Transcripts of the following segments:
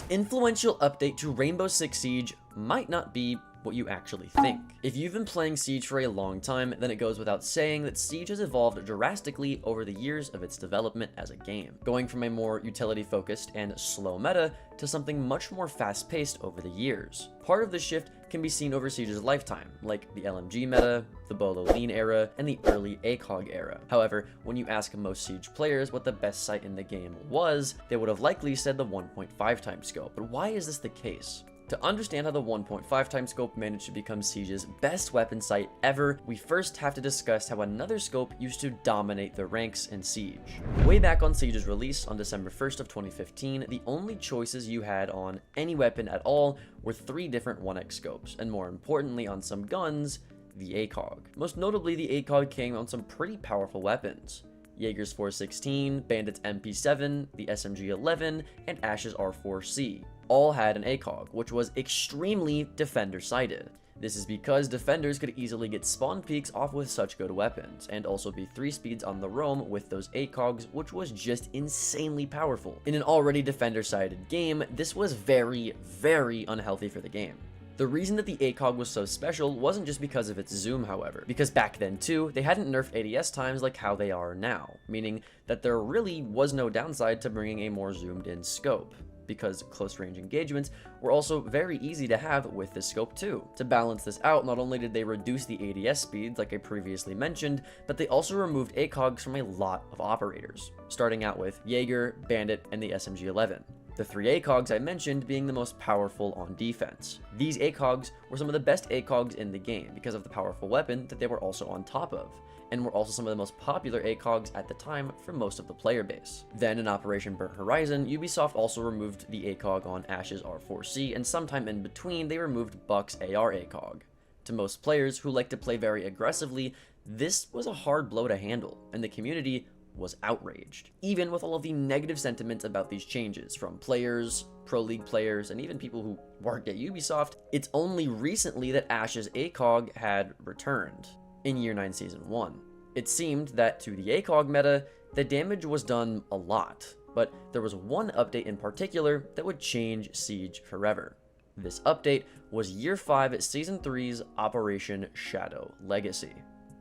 most influential update to Rainbow Six Siege might not be what you actually think. If you've been playing Siege for a long time, then it goes without saying that Siege has evolved drastically over the years of its development as a game, going from a more utility-focused and slow meta to something much more fast-paced over the years. Part of this shift can be seen over Siege's lifetime, like the LMG meta, the Bolo Lean era, and the early ACOG era. However, when you ask most Siege players what the best sight in the game was, they would have likely said the 1.5 times scope. But why is this the case? To understand how the 1.5 times scope managed to become Siege's best weapon sight ever, we first have to discuss how another scope used to dominate the ranks in Siege. Way back on Siege's release on December 1st of 2015, the only choices you had on any weapon at all were 3 different 1x scopes, and more importantly on some guns, the ACOG. Most notably, the ACOG came on some pretty powerful weapons. Jaeger's 416, Bandit's MP7, the SMG-11, and Ash's R4C. All had an ACOG, which was extremely defender-sided. This is because defenders could easily get spawn peaks off with such good weapons, and also be 3 speeds on the roam with those ACOGs, which was just insanely powerful. In an already defender-sided game, this was very, very unhealthy for the game. The reason that the ACOG was so special wasn't just because of its zoom, however, because back then too, they hadn't nerfed ADS times like how they are now, meaning that there really was no downside to bringing a more zoomed in scope, because close range engagements were also very easy to have with this scope too. To balance this out, not only did they reduce the ADS speeds like I previously mentioned, but they also removed ACOGs from a lot of operators, starting out with Jaeger, Bandit, and the SMG-11. The 3 ACOGs I mentioned being the most powerful on defense. These ACOGs were some of the best ACOGs in the game because of the powerful weapon that they were also on top of, and were also some of the most popular ACOGs at the time for most of the player base. Then in Operation Burnt Horizon, Ubisoft also removed the ACOG on Ash's R4C, and sometime in between they removed Buck's AR ACOG. To most players who like to play very aggressively, this was a hard blow to handle, and the community was outraged. Even with all of the negative sentiments about these changes from players, Pro League players, and even people who work at Ubisoft, it's only recently that Ash's ACOG had returned in Year 9 Season 1. It seemed that to the ACOG meta, the damage was done a lot, but there was one update in particular that would change Siege forever. This update was Year 5 at Season 3's Operation Shadow Legacy.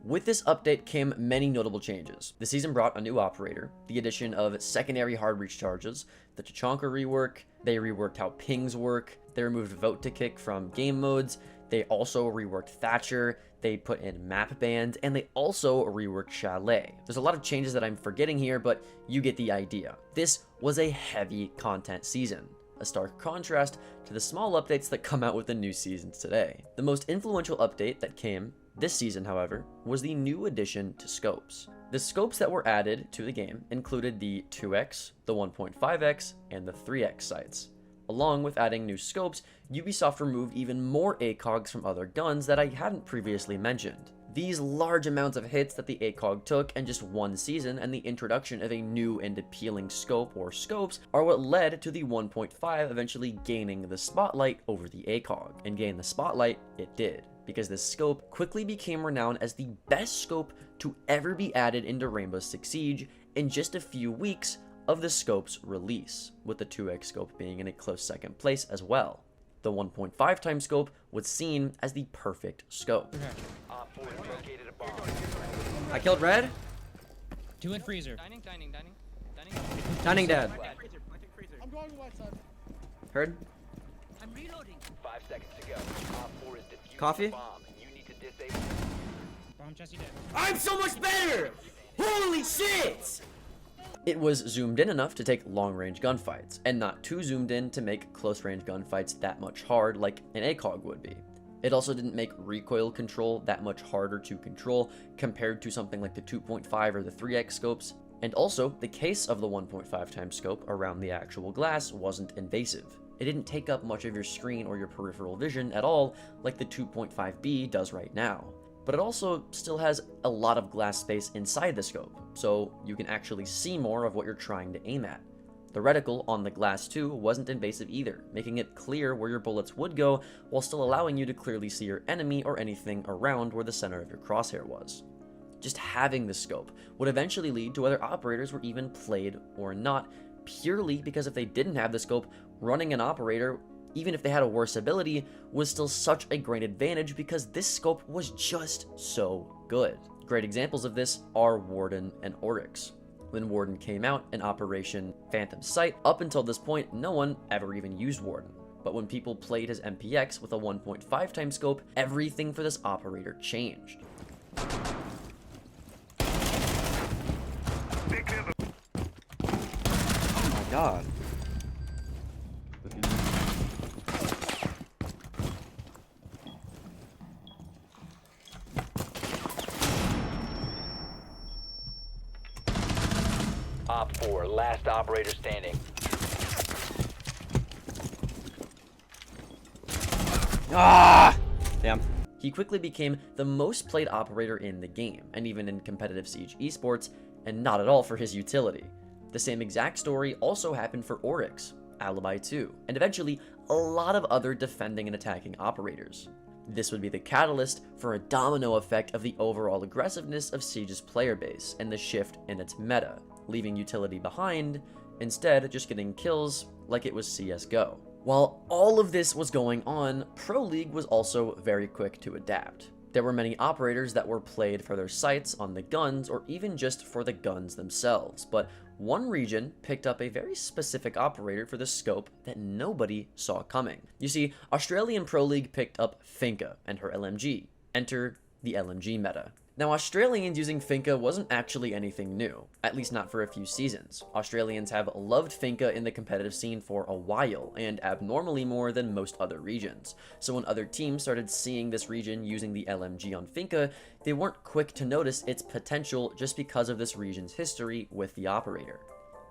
With this update came many notable changes. The season brought a new operator, the addition of secondary hard reach charges, the Tachanka rework, they reworked how pings work, they removed vote to kick from game modes, they also reworked Thatcher, they put in map bans, and they also reworked Chalet. There's a lot of changes that I'm forgetting here, but you get the idea. This was a heavy content season, a stark contrast to the small updates that come out with the new seasons today. The most influential update that came this season, however, was the new addition to scopes. The scopes that were added to the game included the 2x, the 1.5x, and the 3x sights. Along with adding new scopes, Ubisoft removed even more ACOGs from other guns that I hadn't previously mentioned. These large amounts of hits that the ACOG took in just one season and the introduction of a new and appealing scope or scopes are what led to the 1.5 eventually gaining the spotlight over the ACOG. And gain the spotlight it did, because this scope quickly became renowned as the best scope to ever be added into Rainbow Six Siege in just a few weeks of the scope's release, with the 2x scope being in a close second place as well. The 1.5 times scope was seen as the perfect scope. I killed Red. 2 in freezer. Dining dad. I'm going white side. Heard? I'm reloading. 5 seconds to go. Op 4 is defusing Coffee? the bomb. You need to disable. Bomb Jesse dead. I'm so much better! Holy shit! It was zoomed in enough to take long-range gunfights, and not too zoomed in to make close-range gunfights that much hard like an ACOG would be. It also didn't make recoil control that much harder to control compared to something like the 2.5 or the 3x scopes, and also the case of the 1.5 times scope around the actual glass wasn't invasive. It didn't take up much of your screen or your peripheral vision at all like the 2.5B does right now. But it also still has a lot of glass space inside the scope, so you can actually see more of what you're trying to aim at. The reticle on the glass too wasn't invasive either, making it clear where your bullets would go while still allowing you to clearly see your enemy or anything around where the center of your crosshair was. Just having the scope would eventually lead to whether operators were even played or not, purely because if they didn't have the scope, running an operator, even if they had a worse ability, was still such a great advantage because this scope was just so good. Great examples of this are Warden and Oryx. When Warden came out in Operation Phantom Sight, up until this point, no one ever even used Warden. But when people played his MPX with a 1.5 times scope, everything for this operator changed. Oh my god. Op 4, last operator standing. Ah! Damn. He quickly became the most played operator in the game, and even in competitive Siege esports, and not at all for his utility. The same exact story also happened for Oryx, Alibi 2, and eventually a lot of other defending and attacking operators. This would be the catalyst for a domino effect of the overall aggressiveness of Siege's player base and the shift in its meta, leaving utility behind, instead just getting kills like it was CSGO. While all of this was going on, Pro League was also very quick to adapt. There were many operators that were played for their sights on the guns or even just for the guns themselves, but one region picked up a very specific operator for the scope that nobody saw coming. You see, Australian Pro League picked up Finka and her LMG. Enter the LMG meta. Now, Australians using Finka wasn't actually anything new, at least not for a few seasons. Australians have loved Finka in the competitive scene for a while, and abnormally more than most other regions. So when other teams started seeing this region using the LMG on Finka, they weren't quick to notice its potential just because of this region's history with the operator.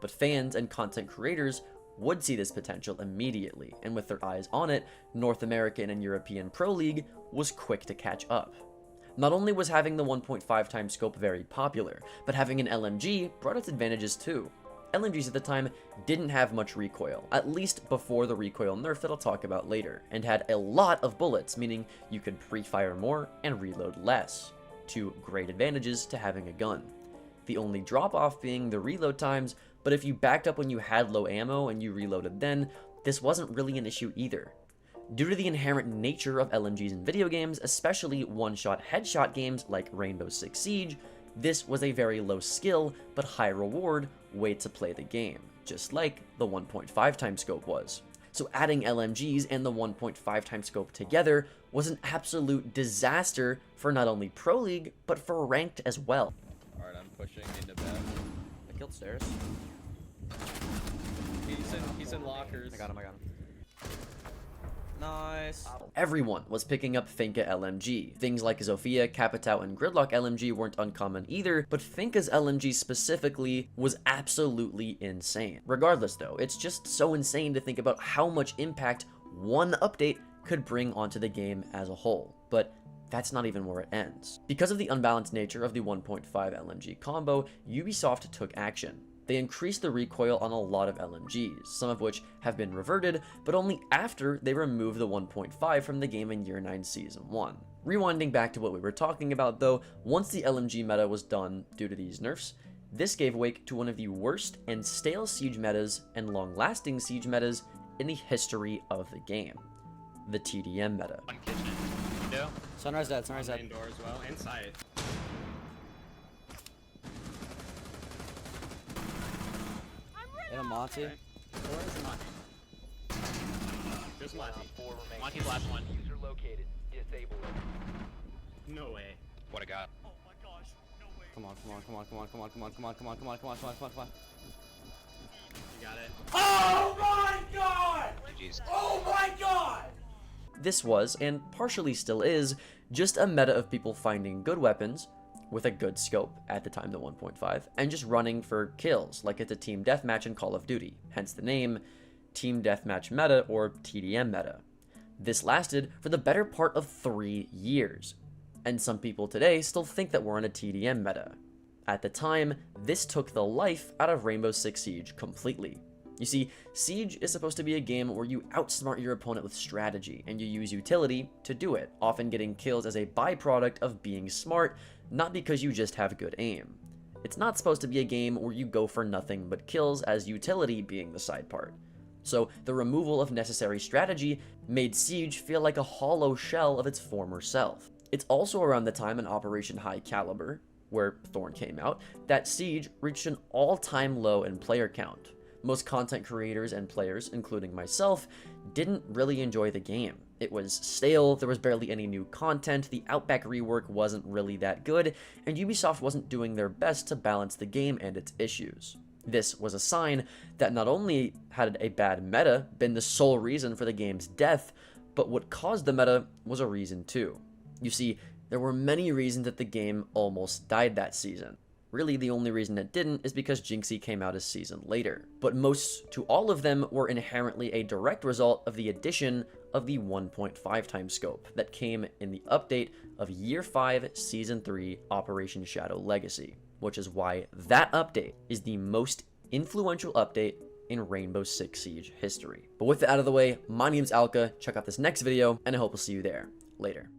But fans and content creators would see this potential immediately, and with their eyes on it, North American and European Pro League was quick to catch up. Not only was having the 1.5 times scope very popular, but having an LMG brought its advantages too. LMGs at the time didn't have much recoil, at least before the recoil nerf that I'll talk about later, and had a lot of bullets, meaning you could pre-fire more and reload less. Two great advantages to having a gun. The only drop-off being the reload times, but if you backed up when you had low ammo and you reloaded then, this wasn't really an issue either. Due to the inherent nature of LMGs in video games, especially one-shot headshot games like Rainbow Six Siege, this was a very low skill but high reward way to play the game, just like the 1.5 times scope was. So adding LMGs and the 1.5 times scope together was an absolute disaster for not only Pro League, but for ranked as well. Alright, I'm pushing into bed. I killed stairs. He's in lockers. I got him. Nice. Everyone was picking up Finka LMG. Things like Zofia, Capitao, and Gridlock LMG weren't uncommon either, but Finka's LMG specifically was absolutely insane. Regardless though, it's just so insane to think about how much impact one update could bring onto the game as a whole. But that's not even where it ends. Because of the unbalanced nature of the 1.5 LMG combo, Ubisoft took action. They increased the recoil on a lot of LMGs, some of which have been reverted, but only after they removed the 1.5 from the game in Year 9 Season 1. Rewinding back to what we were talking about though, once the LMG meta was done due to these nerfs, this gave wake to one of the worst and stale siege metas and long-lasting siege metas in the history of the game, the TDM meta. One kitchen. Window. Sunrise dead. Main door as well. Inside. Hit a Monty. Where's Monty? There's Monty. Op 4 remains. Monty's last one. User located. Disable it. No way. What I got? Oh my gosh, no way. Come on. You got it. Oh my god! GG's. Oh my god! This was, and partially still is, just a meta of people finding good weapons with a good scope, at the time the 1.5, and just running for kills, like it's a team deathmatch in Call of Duty, hence the name Team Deathmatch Meta or TDM Meta. This lasted for the better part of 3 years, and some people today still think that we're in a TDM meta. At the time, this took the life out of Rainbow Six Siege completely. You see, Siege is supposed to be a game where you outsmart your opponent with strategy, and you use utility to do it, often getting kills as a byproduct of being smart, not because you just have good aim. It's not supposed to be a game where you go for nothing but kills as utility being the side part. So the removal of necessary strategy made Siege feel like a hollow shell of its former self. It's also around the time in Operation High Caliber, where Thorn came out, that Siege reached an all-time low in player count. Most content creators and players, including myself, didn't really enjoy the game. It was stale, there was barely any new content, the Outback rework wasn't really that good, and Ubisoft wasn't doing their best to balance the game and its issues. This was a sign that not only had a bad meta been the sole reason for the game's death, but what caused the meta was a reason too. You see, there were many reasons that the game almost died that season. Really, the only reason it didn't is because Jynxzi came out a season later. But most to all of them were inherently a direct result of the addition of the 1.5 times scope that came in the update of Year 5, Season 3, Operation Shadow Legacy, which is why that update is the most influential update in Rainbow Six Siege history. But with that out of the way, my name's Alka, check out this next video, and I hope I'll see you there. Later.